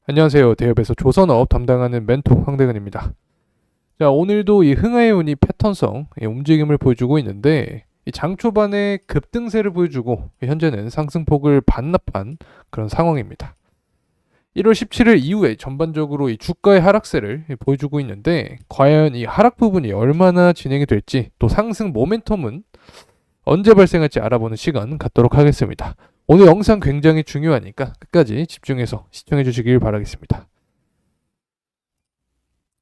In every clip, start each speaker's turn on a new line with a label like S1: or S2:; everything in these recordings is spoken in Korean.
S1: 안녕하세요. 대업에서 조선업 담당하는 멘토 황대근입니다. 자, 오늘도 이 흥하해운이 패턴성 움직임을 보여주고 있는데 이 장 초반에 급등세를 보여주고 현재는 상승폭을 반납한 그런 상황입니다. 1월 17일 이후에 전반적으로 이 주가의 하락세를 보여주고 있는데 과연 이 하락 부분이 얼마나 진행이 될지 또 상승 모멘텀은 언제 발생할지 알아보는 시간 갖도록 하겠습니다. 오늘 영상 굉장히 중요하니까 끝까지 집중해서 시청해 주시길 바라겠습니다.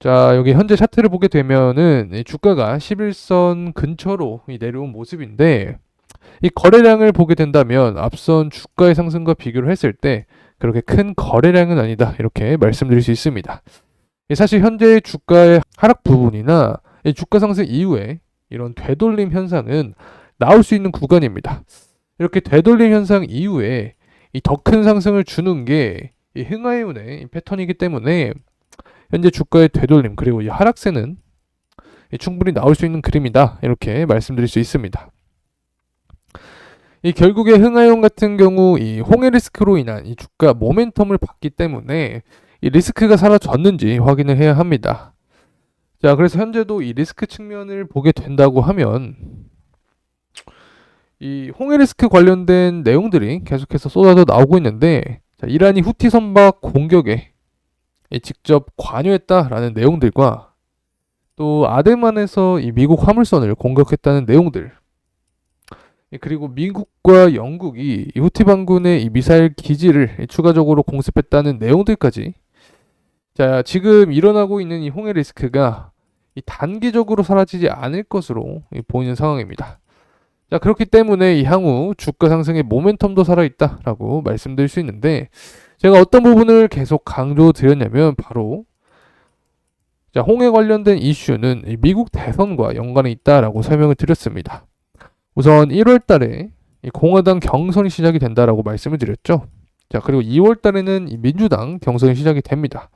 S1: 자, 여기 현재 차트를 보게 되면은 이 주가가 11선 근처로 내려온 모습인데 이 거래량을 보게 된다면 앞선 주가의 상승과 비교를 했을 때 그렇게 큰 거래량은 아니다 이렇게 말씀드릴 수 있습니다. 사실 현재 주가의 하락 부분이나 이 주가 상승 이후에 이런 되돌림 현상은 나올 수 있는 구간입니다. 이렇게 되돌림 현상 이후에 이 더 큰 상승을 주는 게 이 흥하해운의 패턴이기 때문에 현재 주가의 되돌림 그리고 이 하락세는 충분히 나올 수 있는 그림이다 이렇게 말씀드릴 수 있습니다. 이 결국에 흥하해운 같은 경우 이 홍해 리스크로 인한 이 주가 모멘텀을 받기 때문에 이 리스크가 사라졌는지 확인을 해야 합니다. 자, 그래서 현재도 이 리스크 측면을 보게 된다고 하면 이 홍해 리스크 관련된 내용들이 계속해서 쏟아져 나오고 있는데 자, 이란이 후티 선박 공격에 직접 관여했다라는 내용들과 또 아덴만에서 이 미국 화물선을 공격했다는 내용들 그리고 미국과 영국이 이 후티 반군의 이 미사일 기지를 추가적으로 공습했다는 내용들까지 자, 지금 일어나고 있는 이 홍해 리스크가 이 단기적으로 사라지지 않을 것으로 보이는 상황입니다. 자, 그렇기 때문에 이 향후 주가 상승의 모멘텀도 살아있다라고 말씀드릴 수 있는데 제가 어떤 부분을 계속 강조드렸냐면 바로 자, 홍해 관련된 이슈는 이 미국 대선과 연관이 있다라고 설명을 드렸습니다. 우선 1월 달에 이 공화당 경선이 시작이 된다라고 말씀을 드렸죠. 자, 그리고 2월 달에는 이 민주당 경선이 시작이 됩니다.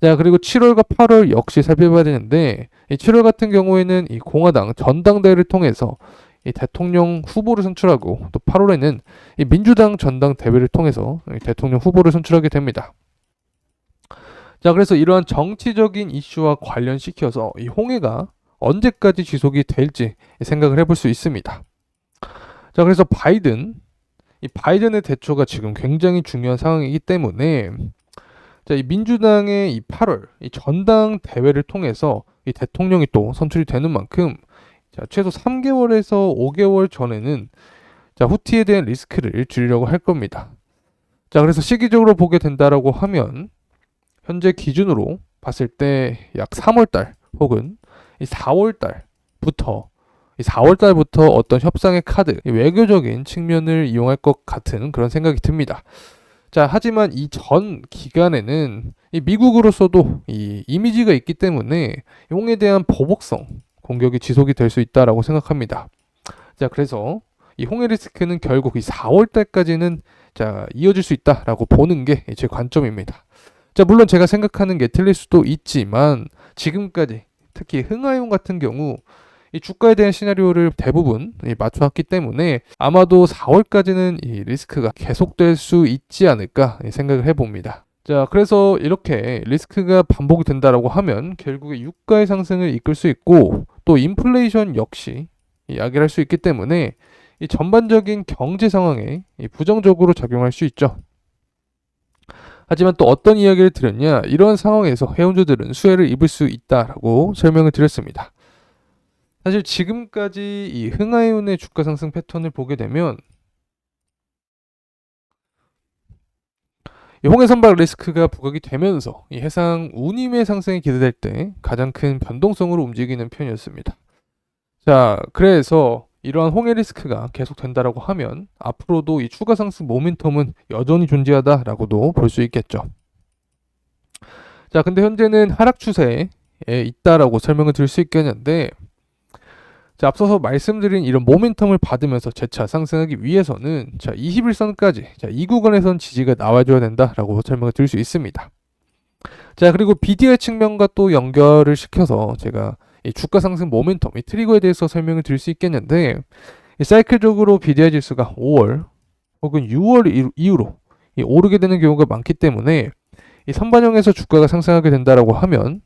S1: 자, 그리고 7월과 8월 역시 살펴봐야 되는데 이 7월 같은 경우에는 이 공화당 전당대회를 통해서 이 대통령 후보를 선출하고 또 8월에는 이 민주당 전당대회를 통해서 이 대통령 후보를 선출하게 됩니다. 자, 그래서 이러한 정치적인 이슈와 관련시켜서 이 홍해가 언제까지 지속이 될지 생각을 해볼 수 있습니다. 자, 그래서 이 바이든의 대처가 지금 굉장히 중요한 상황이기 때문에 자, 이 민주당의 이 8월 이 전당대회를 통해서 이 대통령이 또 선출이 되는 만큼 자, 최소 3개월에서 5개월 전에는 자, 후티에 대한 리스크를 줄이려고 할 겁니다. 자, 그래서 시기적으로 보게 된다라고 하면 현재 기준으로 봤을 때 약 3월달 혹은 이 4월달부터 어떤 협상의 카드, 외교적인 측면을 이용할 것 같은 그런 생각이 듭니다. 자, 하지만 이 전 기간에는 이 미국으로서도 이 이미지가 있기 때문에 홍해에 대한 보복성 공격이 지속이 될 수 있다라고 생각합니다. 자, 그래서 이 홍해 리스크는 결국 이 4월 달까지는 자, 이어질 수 있다라고 보는 게 제 관점입니다. 자, 물론 제가 생각하는 게 틀릴 수도 있지만 지금까지 특히 흥하해운 같은 경우 이 주가에 대한 시나리오를 대부분 맞춰왔기 때문에 아마도 4월까지는 이 리스크가 계속될 수 있지 않을까 생각을 해봅니다. 자, 그래서 이렇게 리스크가 반복이 된다라고 하면 결국에 유가의 상승을 이끌 수 있고 또 인플레이션 역시 야기할 수 있기 때문에 이 전반적인 경제 상황에 부정적으로 작용할 수 있죠. 하지만 또 어떤 이야기를 드렸냐, 이런 상황에서 해운주들은 수혜를 입을 수 있다라고 설명을 드렸습니다. 사실 지금까지 이 흥하해운의 주가 상승 패턴을 보게 되면 이 홍해 선박 리스크가 부각이 되면서 이 해상 운임의 상승이 기대될 때 가장 큰 변동성으로 움직이는 편이었습니다. 자, 그래서 이러한 홍해 리스크가 계속된다라고 하면 앞으로도 이 추가 상승 모멘텀은 여전히 존재하다라고도 볼 수 있겠죠. 자, 근데 현재는 하락 추세에 있다라고 설명을 드릴 수 있겠는데 자, 앞서서 말씀드린 이런 모멘텀을 받으면서 재차 상승하기 위해서는 자, 21선까지 자, 이 구간에선 지지가 나와줘야 된다라고 설명을 드릴 수 있습니다. 자, 그리고 BDI 측면과 또 연결을 시켜서 제가 이 주가 상승 모멘텀, 이 트리거에 대해서 설명을 드릴 수 있겠는데 이 사이클적으로 BDI 지수가 5월 혹은 6월 이후로 오르게 되는 경우가 많기 때문에 이 선반영에서 주가가 상승하게 된다라고 하면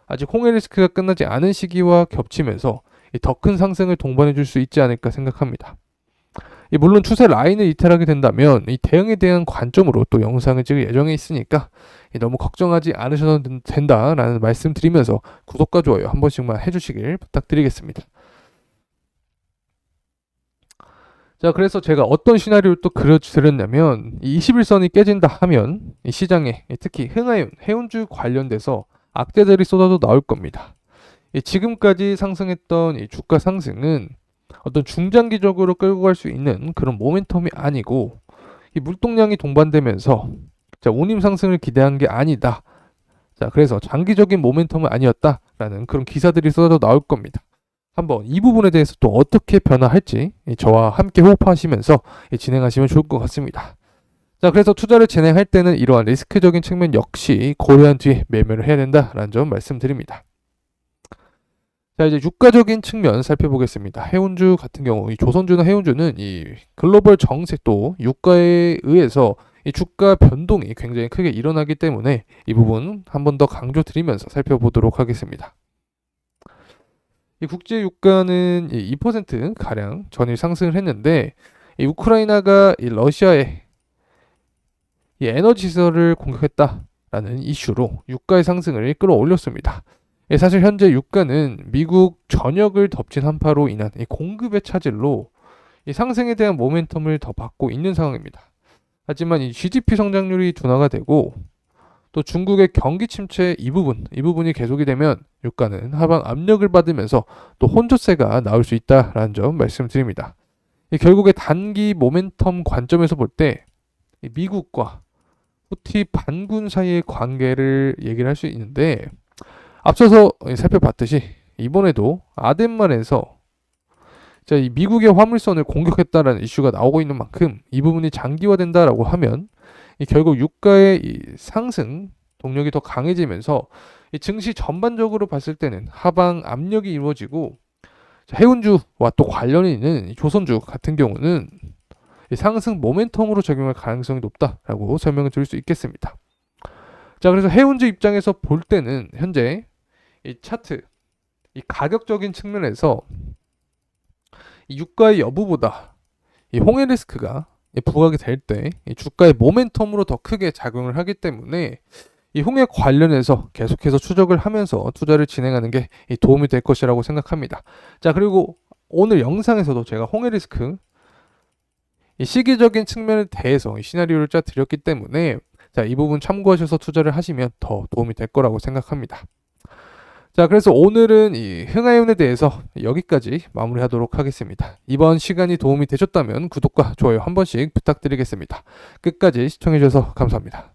S1: 아직 홍해 리스크가 끝나지 않은 시기와 겹치면서 더 큰 상승을 동반해 줄 수 있지 않을까 생각합니다. 물론 추세 라인을 이탈하게 된다면 이 대응에 대한 관점으로 또 영상을 찍을 예정에 있으니까 너무 걱정하지 않으셔도 된다라는 말씀 드리면서 구독과 좋아요 한 번씩만 해주시길 부탁드리겠습니다. 자, 그래서 제가 어떤 시나리오를 또 그려드렸냐면 이 21선이 깨진다 하면 이 시장에 특히 흥하윤, 해운주 관련돼서 악재들이 쏟아져 나올 겁니다. 지금까지 상승했던 이 주가 상승은 어떤 중장기적으로 끌고 갈 수 있는 그런 모멘텀이 아니고 이 물동량이 동반되면서 자, 운임 상승을 기대한 게 아니다. 자, 그래서 장기적인 모멘텀은 아니었다라는 그런 기사들이 쏟아져 나올 겁니다. 한번 이 부분에 대해서 또 어떻게 변화할지 저와 함께 호흡하시면서 진행하시면 좋을 것 같습니다. 자, 그래서 투자를 진행할 때는 이러한 리스크적인 측면 역시 고려한 뒤에 매매를 해야 된다라는 점 말씀드립니다. 자, 이제 유가적인 측면 살펴보겠습니다. 해운주 같은 경우, 이 조선주나 해운주는 이 글로벌 정세 또 유가에 의해서 이 주가 변동이 굉장히 크게 일어나기 때문에 이 부분 한 번 더 강조드리면서 살펴보도록 하겠습니다. 이 국제 유가는 2% 가량 전일 상승을 했는데 이 우크라이나가 이 러시아의 이 에너지 시설을 공격했다라는 이슈로 유가의 상승을 끌어올렸습니다. 사실 현재 유가는 미국 전역을 덮친 한파로 인한 이 공급의 차질로 이 상승에 대한 모멘텀을 더 받고 있는 상황입니다. 하지만 이 GDP 성장률이 둔화가 되고 또 중국의 경기 침체 이 부분이 계속이 되면 유가는 하방 압력을 받으면서 또 혼조세가 나올 수 있다라는 점 말씀드립니다. 결국에 단기 모멘텀 관점에서 볼 때 미국과 후티 반군 사이의 관계를 얘기를 할 수 있는데 앞서서 살펴봤듯이 이번에도 아덴만에서 이 미국의 화물선을 공격했다라는 이슈가 나오고 있는 만큼 이 부분이 장기화된다라고 하면 결국 유가의 이 상승 동력이 더 강해지면서 이 증시 전반적으로 봤을 때는 하방 압력이 이루어지고 해운주와 또 관련이 있는 조선주 같은 경우는 이 상승 모멘텀으로 적용할 가능성이 높다라고 설명을 드릴 수 있겠습니다. 자, 그래서 해운주 입장에서 볼 때는 현재 이 차트, 이 가격적인 측면에서 이 유가의 여부보다 이 홍해 리스크가 부각이 될 때 주가의 모멘텀으로 더 크게 작용을 하기 때문에 이 홍해 관련해서 계속해서 추적을 하면서 투자를 진행하는 게 도움이 될 것이라고 생각합니다. 자, 그리고 오늘 영상에서도 제가 홍해 리스크 이 시기적인 측면에 대해서 이 시나리오를 짜 드렸기 때문에 자, 이 부분 참고하셔서 투자를 하시면 더 도움이 될 거라고 생각합니다. 자, 그래서 오늘은 이 흥하윤에 대해서 여기까지 마무리하도록 하겠습니다. 이번 시간이 도움이 되셨다면 구독과 좋아요 한 번씩 부탁드리겠습니다. 끝까지 시청해주셔서 감사합니다.